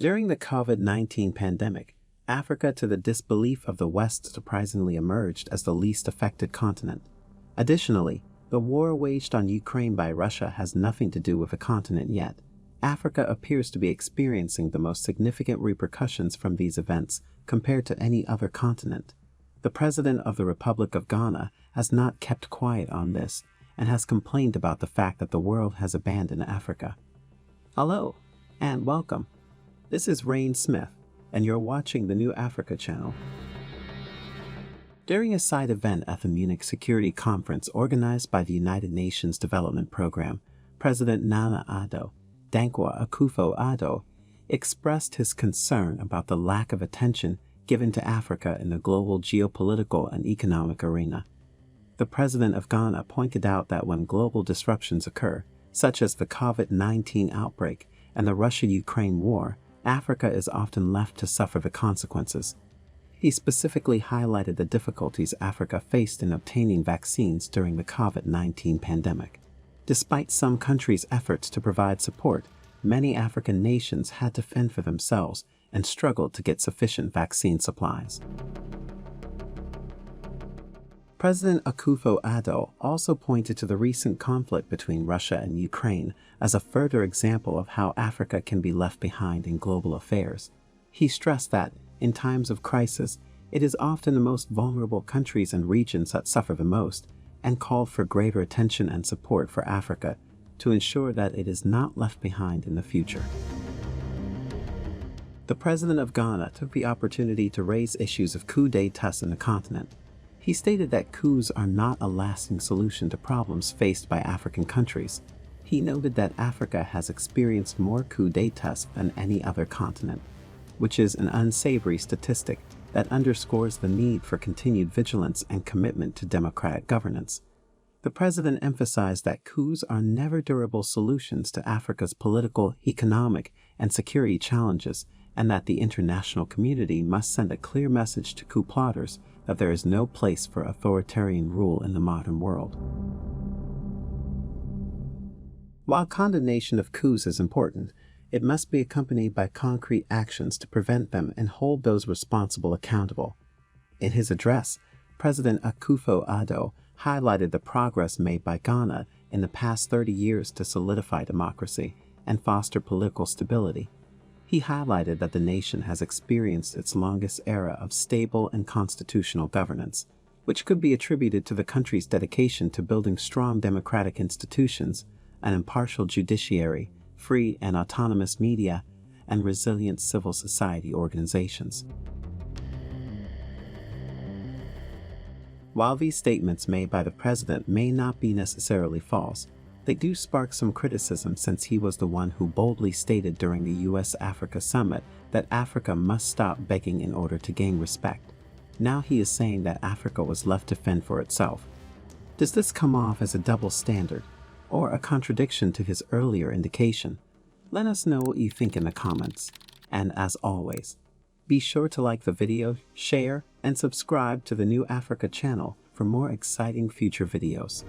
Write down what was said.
During the COVID-19 pandemic, Africa, to the disbelief of the West, surprisingly emerged as the least affected continent. Additionally, the war waged on Ukraine by Russia has nothing to do with the continent yet. Africa appears to be experiencing the most significant repercussions from these events compared to any other continent. The President of the Republic of Ghana has not kept quiet on this and has complained about the fact that the world has abandoned Africa. Hello, and welcome. This is Rain Smith, and you're watching the New Africa channel. During a side event at the Munich Security Conference organized by the United Nations Development Program, President Nana Addo Dankwa Akufo-Addo expressed his concern about the lack of attention given to Africa in the global geopolitical and economic arena. The President of Ghana pointed out that when global disruptions occur, such as the COVID-19 outbreak and the Russia-Ukraine war, Africa is often left to suffer the consequences. He specifically highlighted the difficulties Africa faced in obtaining vaccines during the COVID-19 pandemic. Despite some countries' efforts to provide support, many African nations had to fend for themselves and struggled to get sufficient vaccine supplies. President Akufo-Addo also pointed to the recent conflict between Russia and Ukraine as a further example of how Africa can be left behind in global affairs. He stressed that, in times of crisis, it is often the most vulnerable countries and regions that suffer the most, and called for greater attention and support for Africa to ensure that it is not left behind in the future. The President of Ghana took the opportunity to raise issues of coup d'etats in the continent. He stated that coups are not a lasting solution to problems faced by African countries. He noted that Africa has experienced more coup d'etats than any other continent, which is an unsavory statistic that underscores the need for continued vigilance and commitment to democratic governance. The President emphasized that coups are never durable solutions to Africa's political, economic, and security challenges, and that the international community must send a clear message to coup plotters that there is no place for authoritarian rule in the modern world. While condemnation of coups is important, it must be accompanied by concrete actions to prevent them and hold those responsible accountable. In his address, President Akufo-Addo highlighted the progress made by Ghana in the past 30 years to solidify democracy and foster political stability. He highlighted that the nation has experienced its longest era of stable and constitutional governance, which could be attributed to the country's dedication to building strong democratic institutions, an impartial judiciary, free and autonomous media, and resilient civil society organizations. While these statements made by the President may not be necessarily false, they do spark some criticism since he was the one who boldly stated during the US-Africa Summit that Africa must stop begging in order to gain respect. Now he is saying that Africa was left to fend for itself. Does this come off as a double standard, or a contradiction to his earlier indication? Let us know what you think in the comments. And as always, be sure to like the video, share, and subscribe to the New Africa channel for more exciting future videos.